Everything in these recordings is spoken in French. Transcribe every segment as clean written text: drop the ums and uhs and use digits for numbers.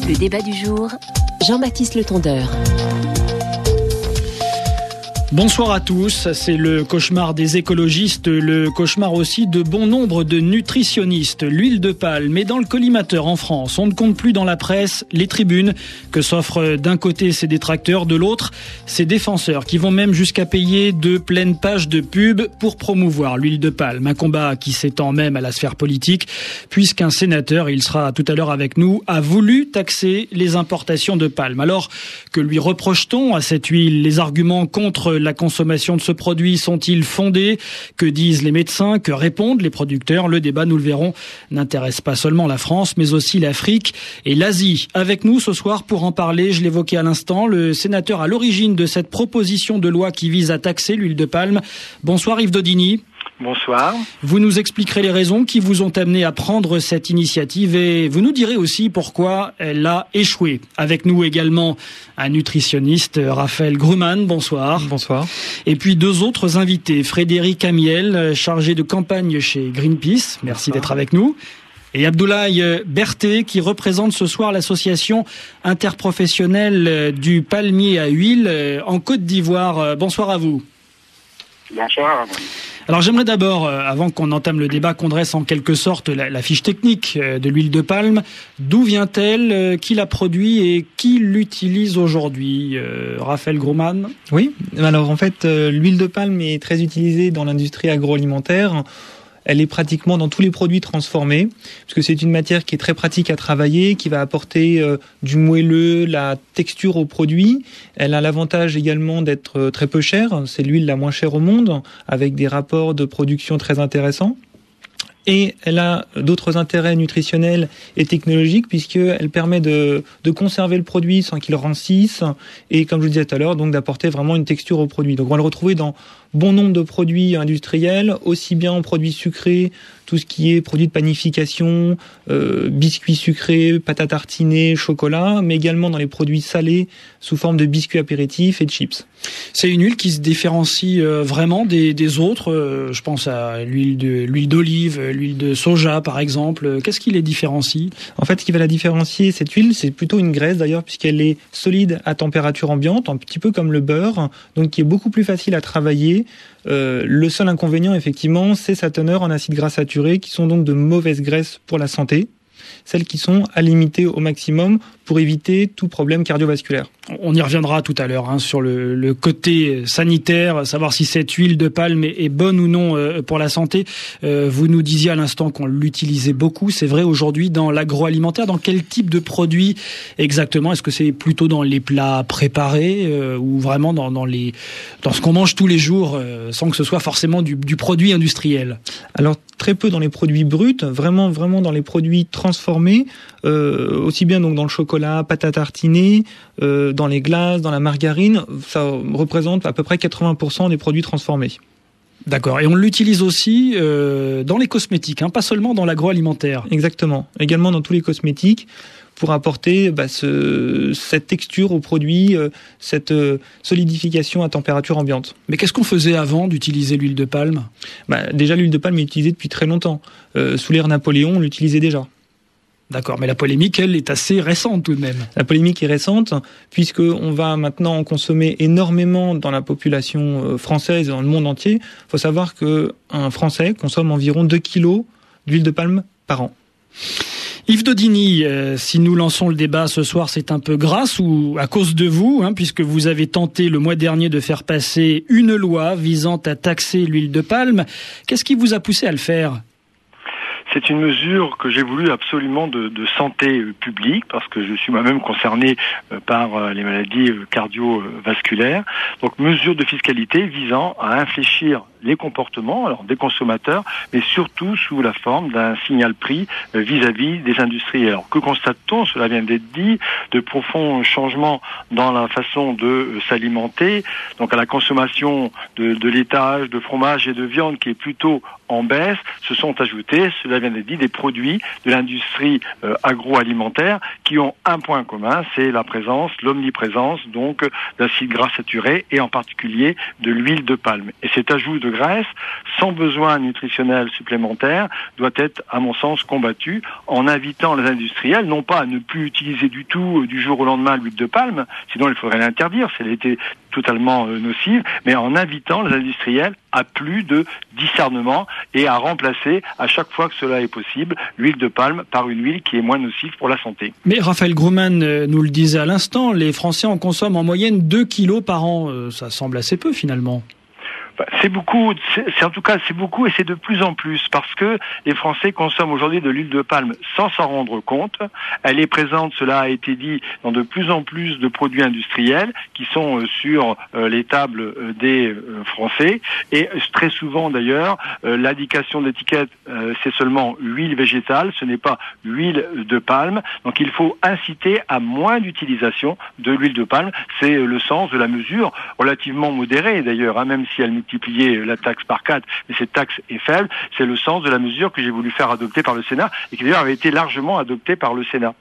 Le débat du jour, Jean-Baptiste Le Tondeur. Bonsoir à tous, c'est le cauchemar des écologistes, le cauchemar aussi de bon nombre de nutritionnistes. L'huile de palme est dans le collimateur en France. On ne compte plus dans la presse les tribunes que s'offrent d'un côté ses détracteurs, de l'autre ses défenseurs, qui vont même jusqu'à payer de pleines pages de pub pour promouvoir l'huile de palme. Un combat qui s'étend même à la sphère politique, puisqu'un sénateur, il sera tout à l'heure avec nous, a voulu taxer les importations de palme. Alors que lui reproche-t-on à cette huile? Les arguments contre la consommation de ce produit sont-ils fondés? Que disent les médecins? Que répondent les producteurs? Le débat, nous le verrons, n'intéresse pas seulement la France, mais aussi l'Afrique et l'Asie. Avec nous ce soir pour en parler, je l'évoquais à l'instant, le sénateur à l'origine de cette proposition de loi qui vise à taxer l'huile de palme. Bonsoir Yves Daudigny. Bonsoir. Vous nous expliquerez les raisons qui vous ont amené à prendre cette initiative et vous nous direz aussi pourquoi elle a échoué. Avec nous également un nutritionniste, Raphaël Gruman. Bonsoir. Bonsoir. Et puis deux autres invités, Frédéric Amiel, chargé de campagne chez Greenpeace. Merci d'être avec nous. Et Abdoulaye Berthet, qui représente ce soir l'association interprofessionnelle du palmier à huile en Côte d'Ivoire. Bonsoir à vous. Bonsoir. Alors j'aimerais d'abord, avant qu'on entame le débat, qu'on dresse en quelque sorte la fiche technique de l'huile de palme. D'où vient-elle? Qui la produit et qui l'utilise aujourd'hui? Raphaël Gruman. Oui, alors en fait, l'huile de palme est très utilisée dans l'industrie agroalimentaire. Elle est pratiquement dans tous les produits transformés, parce que c'est une matière qui est très pratique à travailler, qui va apporter du moelleux, la texture au produit. Elle a l'avantage également d'être très peu chère. C'est l'huile la moins chère au monde, avec des rapports de production très intéressants. Et elle a d'autres intérêts nutritionnels et technologiques, puisqu'elle permet de conserver le produit sans qu'il rancisse, et comme je le disais tout à l'heure, donc d'apporter vraiment une texture au produit. Donc on va le retrouver dans bon nombre de produits industriels, aussi bien en produits sucrés, tout ce qui est produits de panification, biscuits sucrés, pâte à tartiner, chocolat, mais également dans les produits salés sous forme de biscuits apéritifs et de chips. C'est une huile qui se différencie vraiment des autres. Je pense à l'huile d'olive, l'huile de soja par exemple. Qu'est-ce qui les différencie? En fait, ce qui va la différencier, cette huile, c'est plutôt une graisse d'ailleurs, puisqu'elle est solide à température ambiante, un petit peu comme le beurre, donc qui est beaucoup plus facile à travailler. Le seul inconvénient, effectivement, c'est sa teneur en acides gras saturés, qui sont donc de mauvaises graisses pour la santé, celles qui sont à limiter au maximum pour éviter tout problème cardiovasculaire. On y reviendra tout à l'heure sur le côté sanitaire, savoir si cette huile de palme est bonne ou non pour la santé. Vous nous disiez à l'instant qu'on l'utilisait beaucoup. C'est vrai aujourd'hui dans l'agroalimentaire. Dans quel type de produit exactement? Est-ce que c'est plutôt dans les plats préparés ou vraiment dans ce qu'on mange tous les jours sans que ce soit forcément du produit industriel? Alors très peu dans les produits bruts, vraiment dans les produits transformés, aussi bien donc dans le chocolat, pâte à tartiner, dans les glaces, dans la margarine. Ça représente à peu près 80% des produits transformés. D'accord. Et on l'utilise aussi dans les cosmétiques, pas seulement dans l'agroalimentaire. Exactement. Également dans tous les cosmétiques, pour apporter cette texture au produit, cette solidification à température ambiante. Mais qu'est-ce qu'on faisait avant d'utiliser l'huile de palme? Déjà, l'huile de palme est utilisée depuis très longtemps. Sous l'ère Napoléon, on l'utilisait déjà. D'accord, mais la polémique, elle, est assez récente tout de même. La polémique est récente, puisqu'on va maintenant en consommer énormément dans la population française et dans le monde entier. Il faut savoir qu'un Français consomme environ 2 kilos d'huile de palme par an. Yves Daudigny, si nous lançons le débat ce soir, c'est un peu grâce ou à cause de vous, puisque vous avez tenté le mois dernier de faire passer une loi visant à taxer l'huile de palme. Qu'est-ce qui vous a poussé à le faire ? C'est une mesure que j'ai voulu absolument de santé publique, parce que je suis moi-même concerné par les maladies cardiovasculaires. Donc, mesure de fiscalité visant à infléchir les comportements des consommateurs, mais surtout sous la forme d'un signal prix vis-à-vis des industriels. Alors, que constate-t-on? Cela vient d'être dit, de profonds changements dans la façon de s'alimenter. Donc, à la consommation de laitage, de fromage et de viande qui est plutôt en baisse, se sont ajoutés, cela vient l'avez dit, des produits de l'industrie agroalimentaire qui ont un point commun, c'est la présence, l'omniprésence donc d'acides gras saturés et en particulier de l'huile de palme. Et cet ajout de graisse, sans besoin nutritionnel supplémentaire, doit être, à mon sens, combattu en invitant les industriels, non pas à ne plus utiliser du tout du jour au lendemain l'huile de palme, sinon il faudrait l'interdire, si elle était totalement nocive, mais en invitant les industriels à plus de discernement et à remplacer à chaque fois que cela est possible l'huile de palme par une huile qui est moins nocive pour la santé. Mais Raphaël Grumman nous le disait à l'instant, les Français en consomment en moyenne 2 kilos par an. Ça semble assez peu finalement. C'est beaucoup, c'est en tout cas c'est beaucoup et c'est de plus en plus parce que les Français consomment aujourd'hui de l'huile de palme sans s'en rendre compte. Elle est présente, cela a été dit, dans de plus en plus de produits industriels qui sont sur les tables des Français et très souvent d'ailleurs l'indication d'étiquette c'est seulement huile végétale, ce n'est pas huile de palme. Donc il faut inciter à moins d'utilisation de l'huile de palme. C'est le sens de la mesure relativement modérée d'ailleurs, même si elle multiplier la taxe par 4, mais cette taxe est faible, c'est le sens de la mesure que j'ai voulu faire adopter par le Sénat et qui d'ailleurs avait été largement adoptée par le Sénat.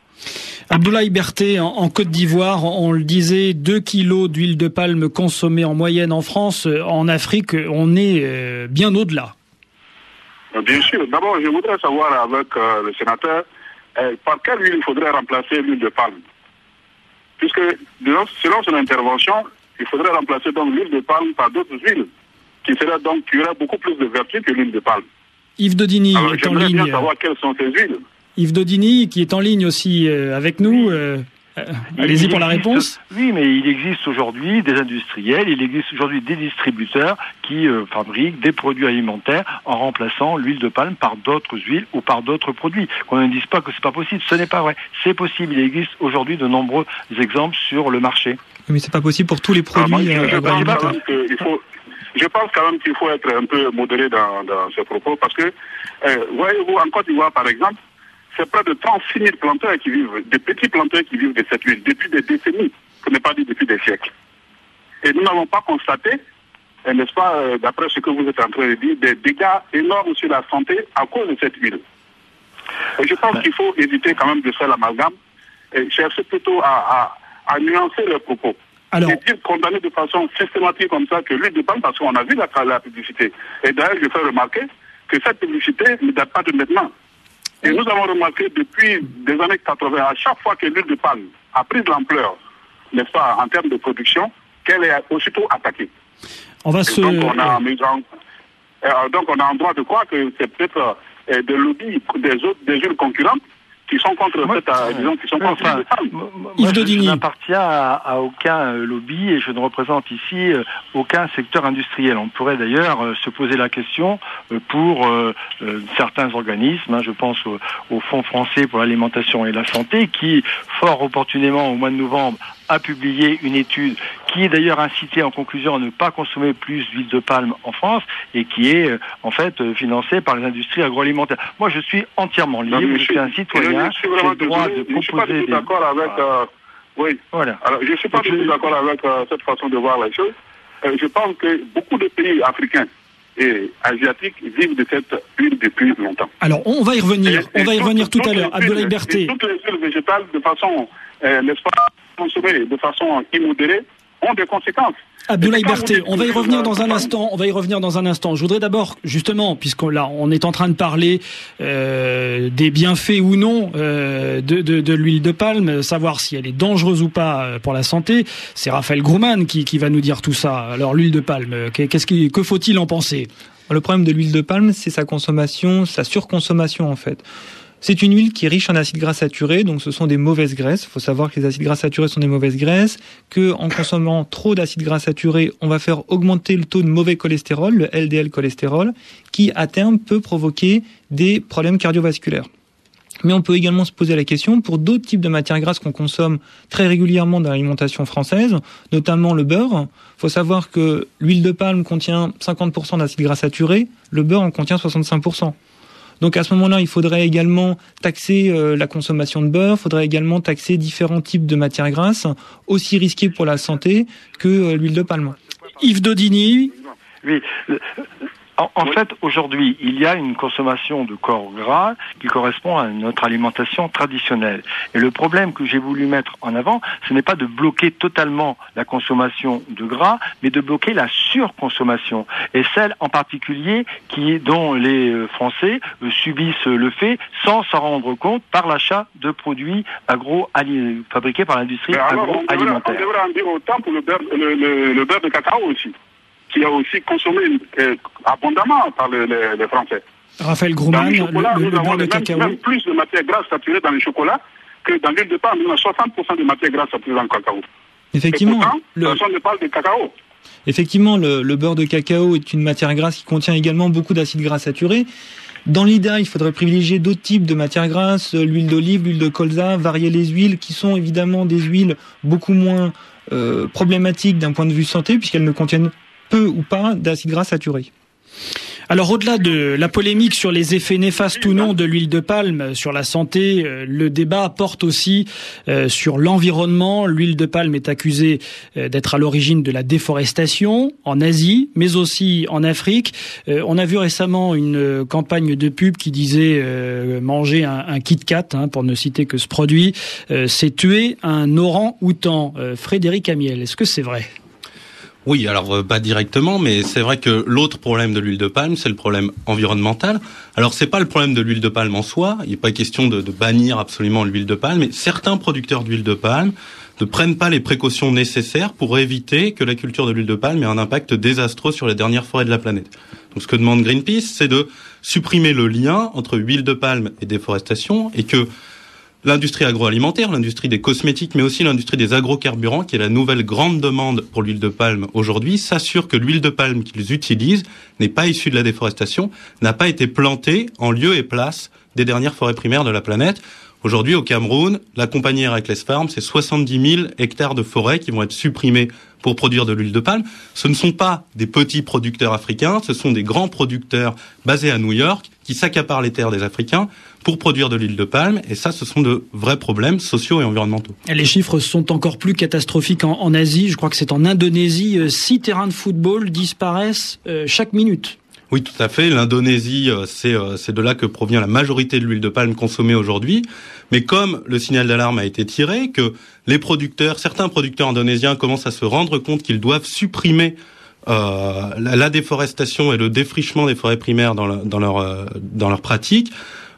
Abdoulaye Berthé, en Côte d'Ivoire, on le disait, 2 kilos d'huile de palme consommée en moyenne en France. En Afrique, on est bien au-delà. Bien sûr. D'abord, je voudrais savoir avec le sénateur par quelle huile il faudrait remplacer l'huile de palme. Puisque, selon son intervention, il faudrait remplacer donc l'huile de palme par d'autres huiles qui aurait beaucoup plus de vertu que l'huile de palme. Yves Daudigny est en ligne. J'aimerais bien savoir quelles sont ces huiles. Yves Daudigny qui est en ligne aussi avec nous. Allez-y pour la réponse. Oui, mais il existe aujourd'hui des industriels, il existe aujourd'hui des distributeurs qui fabriquent des produits alimentaires en remplaçant l'huile de palme par d'autres huiles ou par d'autres produits. Qu'on ne dise pas que c'est pas possible, ce n'est pas vrai. C'est possible, il existe aujourd'hui de nombreux exemples sur le marché. Mais c'est pas possible pour tous les produits agroalimentaires. Je pense quand même qu'il faut être un peu modéré dans ce propos parce que, voyez-vous, en Côte d'Ivoire, par exemple, c'est près de 36 000 planteurs qui vivent, des petits planteurs qui vivent de cette huile depuis des décennies, pour ne pas dire depuis des siècles. Et nous n'avons pas constaté, n'est-ce pas, d'après ce que vous êtes en train de dire, des dégâts énormes sur la santé à cause de cette huile. Et je pense qu'il faut éviter quand même de faire l'amalgame et chercher plutôt à nuancer les propos. Alors, et dire condamner de façon systématique comme ça que l'huile de palme, parce qu'on a vu la publicité. Et d'ailleurs, je fais remarquer que cette publicité ne date pas de maintenant. Et nous avons remarqué depuis des années 80, à chaque fois que l'huile de palme a pris de l'ampleur, n'est-ce pas, en termes de production, qu'elle est aussitôt attaquée. Donc on a en droit de croire que c'est peut-être des lobbies des huiles concurrentes qui sont contre je n'appartiens à aucun lobby et je ne représente ici aucun secteur industriel. On pourrait d'ailleurs se poser la question pour certains organismes, je pense au Fonds français pour l'alimentation et la santé, qui fort opportunément au mois de novembre a publié une étude qui est d'ailleurs incité en conclusion à ne pas consommer plus d'huile de palme en France et qui est en fait financée par les industries agroalimentaires. Moi je suis entièrement libre, je suis un citoyen, j'ai le droit de proposer Je suis pas du tout d'accord avec... oui, voilà. Alors, je ne suis pas du tout d'accord avec cette façon de voir les choses. Je pense que beaucoup de pays africains et asiatiques vivent de cette huile depuis longtemps. Alors on va y revenir tout à l'heure. Abdoulaye Berthé. Toutes les huiles végétales de façon, n'est-ce pas, consommées de façon immodérée ont des conséquences. Abdoulaye Berthé, on va y revenir dans un instant. Je voudrais d'abord, justement, on est en train de parler des bienfaits ou non de l'huile de palme, savoir si elle est dangereuse ou pas pour la santé. C'est Raphaël Grumman qui va nous dire tout ça. Alors l'huile de palme, que faut-il en penser ? Le problème de l'huile de palme, c'est sa surconsommation en fait. C'est une huile qui est riche en acides gras saturés, donc ce sont des mauvaises graisses. Il faut savoir que les acides gras saturés sont des mauvaises graisses, que en consommant trop d'acides gras saturés, on va faire augmenter le taux de mauvais cholestérol, le LDL cholestérol, qui à terme peut provoquer des problèmes cardiovasculaires. Mais on peut également se poser la question pour d'autres types de matières grasses qu'on consomme très régulièrement dans l'alimentation française, notamment le beurre. Il faut savoir que l'huile de palme contient 50% d'acides gras saturés, le beurre en contient 65%. Donc à ce moment-là, il faudrait également taxer la consommation de beurre, il faudrait également taxer différents types de matières grasses, aussi risquées pour la santé que l'huile de palme. Yves Daudigny. Oui. En fait, aujourd'hui, il y a une consommation de corps gras qui correspond à notre alimentation traditionnelle. Et le problème que j'ai voulu mettre en avant, ce n'est pas de bloquer totalement la consommation de gras, mais de bloquer la surconsommation. Et celle en particulier dont les Français subissent le fait sans s'en rendre compte par l'achat de produits fabriqués par l'industrie agroalimentaire. On devrait en dire autant pour le beurre de cacao aussi, qui est aussi consommé abondamment par les Français. Raphaël Grouman, le beurre de cacao. Même plus de matière grasse saturée dans le chocolat que dans l'huile de palme. On a 60% de matière grasse saturée dans le cacao. Effectivement. Et pourtant, personne ne parle de cacao. Effectivement, le beurre de cacao est une matière grasse qui contient également beaucoup d'acides gras saturés. Dans l'idéal, il faudrait privilégier d'autres types de matières grasses, l'huile d'olive, l'huile de colza, varier les huiles qui sont évidemment des huiles beaucoup moins problématiques d'un point de vue santé puisqu'elles ne contiennent peu ou pas d'acides gras saturés. Alors au-delà de la polémique sur les effets néfastes ou non de l'huile de palme sur la santé, le débat porte aussi sur l'environnement. L'huile de palme est accusée d'être à l'origine de la déforestation en Asie, mais aussi en Afrique. On a vu récemment une campagne de pub qui disait manger un Kit Kat, pour ne citer que ce produit, c'est tuer un orang-outan. Frédéric Amiel, est-ce que c'est vrai ? Oui, alors pas directement, mais c'est vrai que l'autre problème de l'huile de palme, c'est le problème environnemental. Alors c'est pas le problème de l'huile de palme en soi, il n'est pas question de bannir absolument l'huile de palme, mais certains producteurs d'huile de palme ne prennent pas les précautions nécessaires pour éviter que la culture de l'huile de palme ait un impact désastreux sur les dernières forêts de la planète. Donc ce que demande Greenpeace, c'est de supprimer le lien entre huile de palme et déforestation et que l'industrie agroalimentaire, l'industrie des cosmétiques, mais aussi l'industrie des agrocarburants, qui est la nouvelle grande demande pour l'huile de palme aujourd'hui, s'assure que l'huile de palme qu'ils utilisent n'est pas issue de la déforestation, n'a pas été plantée en lieu et place des dernières forêts primaires de la planète. Aujourd'hui, au Cameroun, la compagnie Heracles Farm, c'est 70 000 hectares de forêts qui vont être supprimés pour produire de l'huile de palme. Ce ne sont pas des petits producteurs africains, ce sont des grands producteurs basés à New York qui s'accaparent les terres des Africains pour produire de l'huile de palme. Et ça, ce sont de vrais problèmes sociaux et environnementaux. Et les chiffres sont encore plus catastrophiques en Asie. Je crois que c'est en Indonésie. 6 terrains de football disparaissent chaque minute. Oui, tout à fait. L'Indonésie, c'est de là que provient la majorité de l'huile de palme consommée aujourd'hui. Mais comme le signal d'alarme a été tiré, que certains producteurs indonésiens commencent à se rendre compte qu'ils doivent supprimer la déforestation et le défrichement des forêts primaires dans leur pratique,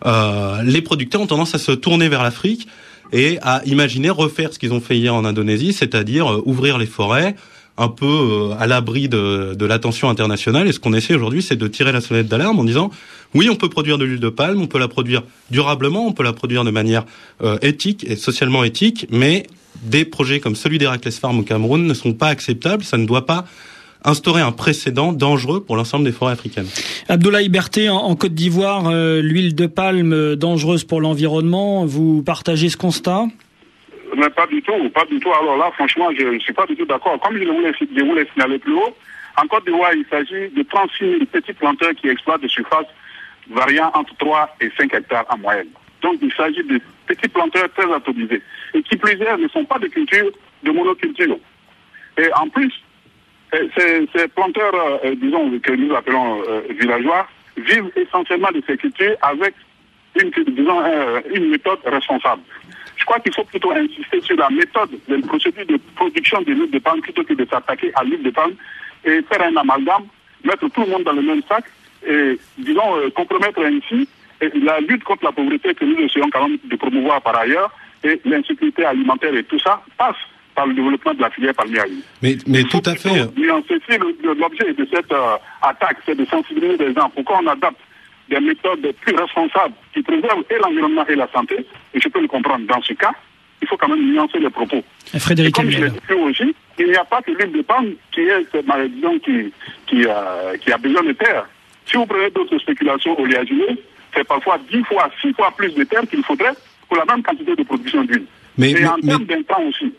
les producteurs ont tendance à se tourner vers l'Afrique et à imaginer refaire ce qu'ils ont fait hier en Indonésie, c'est-à-dire ouvrir les forêts un peu à l'abri de l'attention internationale. Et ce qu'on essaie aujourd'hui, c'est de tirer la sonnette d'alarme en disant oui, on peut produire de l'huile de palme, on peut la produire durablement, on peut la produire de manière éthique et socialement éthique, mais des projets comme celui d'Heracles Farm au Cameroun ne sont pas acceptables. Ça ne doit pas instaurer un précédent dangereux pour l'ensemble des forêts africaines. Abdoulaye Berté, en Côte d'Ivoire, l'huile de palme dangereuse pour l'environnement, vous partagez ce constat ? Mais pas du tout. Alors là, franchement, je ne suis pas du tout d'accord. Comme je voulais signaler plus haut, en Côte d'Ivoire, il s'agit de 36 000 petits planteurs qui exploitent des surfaces variant entre 3 et 5 hectares en moyenne. Donc, il s'agit de petits planteurs très atomisés et qui, plusieurs, ne sont pas de culture, de monoculture. Et en plus, ces planteurs, disons, que nous appelons villageois, vivent essentiellement de ces cultures avec une méthode responsable. Je crois qu'il faut plutôt insister sur la méthode, la procédure de production de l'huile de palme plutôt que de s'attaquer à l'huile de palme et faire un amalgame, mettre tout le monde dans le même sac et, disons, compromettre ainsi la lutte contre la pauvreté que nous essayons quand même de promouvoir par ailleurs et l'insécurité alimentaire et tout ça passe par le développement de la filière palmière. Mais tout à fait. L'objet de cette attaque, c'est de sensibiliser les gens. Pourquoi on adapte des méthodes plus responsables qui préservent et l'environnement et la santé, et je peux le comprendre dans ce cas, il faut quand même nuancer les propos. Frédéric et comme je l'ai dit aussi, il n'y a pas que l'huile de palme qui est cette maladie qui a besoin de terre. Si vous prenez d'autres spéculations oléagineuses, c'est parfois 10 fois, 6 fois plus de terre qu'il faudrait pour la même quantité de production d'huile. Et en termes d'intrants aussi.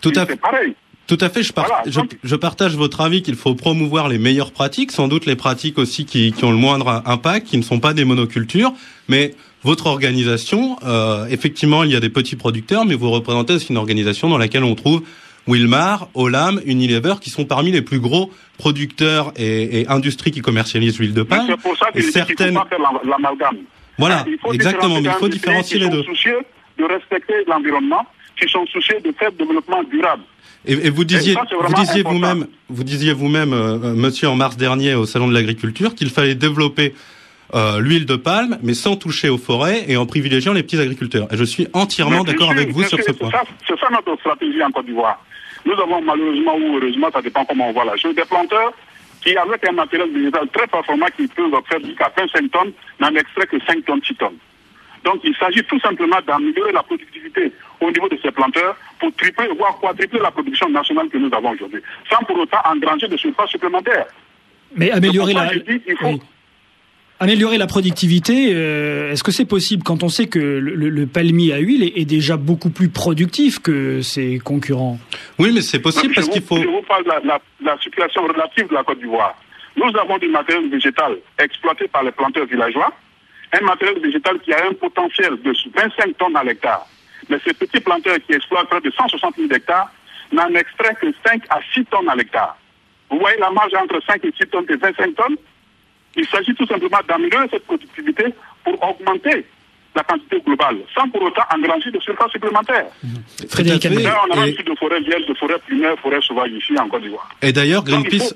C'est pareil. Tout à fait, je partage votre avis qu'il faut promouvoir les meilleures pratiques, sans doute les pratiques aussi qui ont le moindre impact, qui ne sont pas des monocultures, mais votre organisation, effectivement, il y a des petits producteurs, mais vous représentez aussi une organisation dans laquelle on trouve Wilmar, Olam, Unilever, qui sont parmi les plus gros producteurs et industries qui commercialisent l'huile de palme. C'est pour ça qu'il faut pas faire l'amalgame. Voilà, exactement, mais il faut différencier les deux. Qui sont soucieux de respecter l'environnement, qui sont soucieux de faire développement durable. Et vous disiez vous-même, monsieur, en mars dernier au Salon de l'Agriculture, qu'il fallait développer l'huile de palme, mais sans toucher aux forêts et en privilégiant les petits agriculteurs. Et je suis entièrement d'accord avec vous sur ce point. C'est ça notre stratégie en Côte d'Ivoire. Nous avons malheureusement ou heureusement, ça dépend comment on voit la chose, des planteurs qui, avec un matériel végétal très performant, qui peuvent faire jusqu'à 25 tonnes, n'en extrait que 5 tonnes, 6 tonnes. Donc il s'agit tout simplement d'améliorer la productivité au niveau de ces planteurs pour tripler, voire quadrupler la production nationale que nous avons aujourd'hui, sans pour autant engranger de surface supplémentaires. Mais améliorer la productivité, est-ce que c'est possible quand on sait que le palmier à huile est déjà beaucoup plus productif que ses concurrents? Oui, mais c'est possible parce qu'il faut... Je vous parle de la situation relative de la Côte d'Ivoire. Nous avons du matériel végétal exploité par les planteurs villageois, un matériel végétal qui a un potentiel de 25 tonnes à l'hectare. Mais ces petits planteurs qui exploitent près de 160 000 hectares n'en extraient que 5 à 6 tonnes à l'hectare. Vous voyez la marge entre 5 et 6 tonnes et 25 tonnes? Il s'agit tout simplement d'améliorer cette productivité pour augmenter la quantité globale, sans pour autant engranger de surface supplémentaire. Frédéric Amiel. On a même plus de forêts vierges, de forêts primaires, forêts sauvages ici en Côte d'Ivoire. Et d'ailleurs, Greenpeace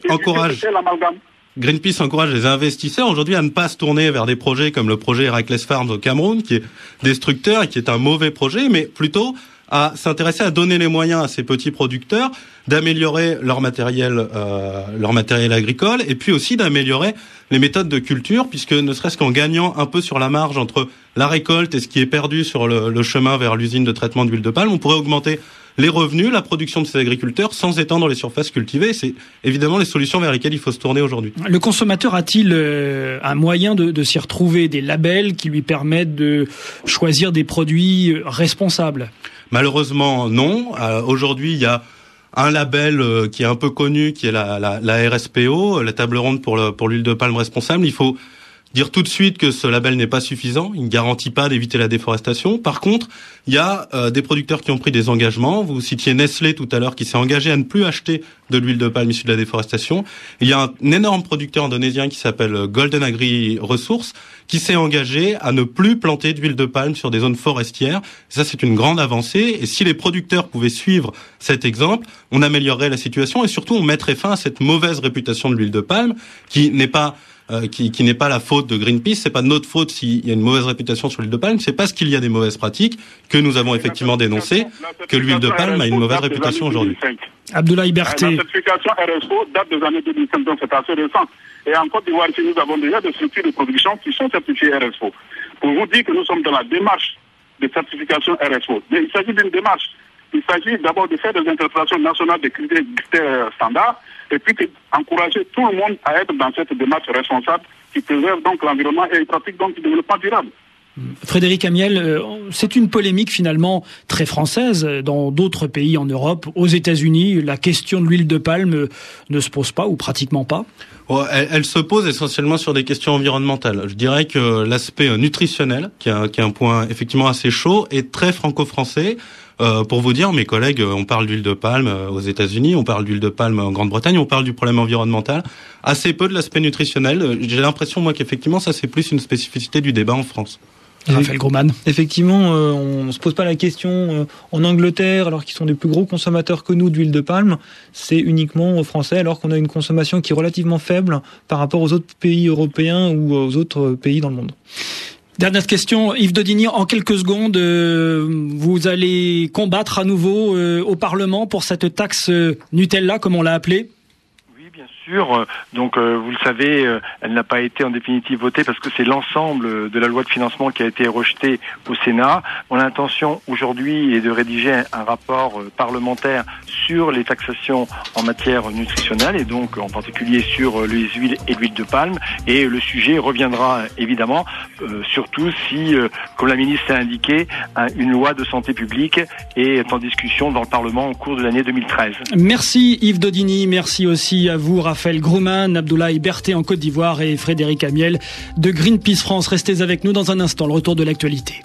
encourage les investisseurs aujourd'hui à ne pas se tourner vers des projets comme le projet Heracles Farms au Cameroun, qui est destructeur et qui est un mauvais projet, mais plutôt à s'intéresser à donner les moyens à ces petits producteurs d'améliorer leur matériel agricole et puis aussi d'améliorer les méthodes de culture, puisque ne serait-ce qu'en gagnant un peu sur la marge entre la récolte et ce qui est perdu sur le chemin vers l'usine de traitement d'huile de palme, on pourrait augmenter les revenus, la production de ces agriculteurs sans étendre les surfaces cultivées. C'est évidemment les solutions vers lesquelles il faut se tourner aujourd'hui. Le consommateur a-t-il un moyen de s'y retrouver, des labels qui lui permettent de choisir des produits responsables? Malheureusement, non. Aujourd'hui, il y a un label qui est un peu connu, qui est la RSPO, la table ronde pour l'huile de palme responsable. Il faut dire tout de suite que ce label n'est pas suffisant. Il ne garantit pas d'éviter la déforestation. Par contre, il y a des producteurs qui ont pris des engagements. Vous citiez Nestlé tout à l'heure qui s'est engagé à ne plus acheter de l'huile de palme issue de la déforestation. Il y a un énorme producteur indonésien qui s'appelle Golden Agri Resources qui s'est engagé à ne plus planter d'huile de palme sur des zones forestières. Ça, c'est une grande avancée. Et si les producteurs pouvaient suivre cet exemple, on améliorerait la situation et surtout on mettrait fin à cette mauvaise réputation de l'huile de palme qui n'est pas la faute de Greenpeace, c'est pas de notre faute s'il y a une mauvaise réputation sur l'huile de palme, c'est parce qu'il y a des mauvaises pratiques que nous avons effectivement dénoncé que l'huile de palme a une mauvaise réputation aujourd'hui. Abdoulaye Berté. La certification RSO date des années 2005, donc c'est assez récent. Et en Côte d'Ivoire, nous avons déjà des structures de production qui sont certifiées RSO. Pour vous dire que nous sommes dans la démarche de certification RSO. Mais il s'agit d'une démarche. Il s'agit d'abord de faire des interprétations nationales des critères standards et puis d'encourager tout le monde à être dans cette démarche responsable qui préserve donc l'environnement et pratique donc le développement durable. Frédéric Amiel, c'est une polémique finalement très française. Dans d'autres pays en Europe, aux États-Unis, la question de l'huile de palme ne se pose pas ou pratiquement pas. Elle se pose essentiellement sur des questions environnementales. Je dirais que l'aspect nutritionnel, qui est un point effectivement assez chaud, est très franco-français. Pour vous dire, mes collègues, on parle d'huile de palme aux États-Unis, on parle d'huile de palme en Grande-Bretagne, on parle du problème environnemental, assez peu de l'aspect nutritionnel. J'ai l'impression, moi, qu'effectivement, ça c'est plus une spécificité du débat en France. Raphaël Grumman. Effectivement, on se pose pas la question en Angleterre, alors qu'ils sont des plus gros consommateurs que nous d'huile de palme, c'est uniquement aux Français, alors qu'on a une consommation qui est relativement faible par rapport aux autres pays européens ou aux autres pays dans le monde. Dernière question, Yves Daudigny, en quelques secondes, vous allez combattre à nouveau au Parlement pour cette taxe Nutella, comme on l'a appelée? Bien sûr, donc vous le savez, elle n'a pas été en définitive votée parce que c'est l'ensemble de la loi de financement qui a été rejetée au Sénat. Mon intention aujourd'hui est de rédiger un rapport parlementaire sur les taxations en matière nutritionnelle et donc en particulier sur les huiles et l'huile de palme. Et le sujet reviendra évidemment, surtout si, comme la ministre l'a indiqué, une loi de santé publique est en discussion dans le Parlement au cours de l'année 2013. Merci Yves Daudigny, merci aussi à vous Raphaël Grumman, Abdoulaye Berté en Côte d'Ivoire et Frédéric Amiel de Greenpeace France. Restez avec nous dans un instant, le retour de l'actualité.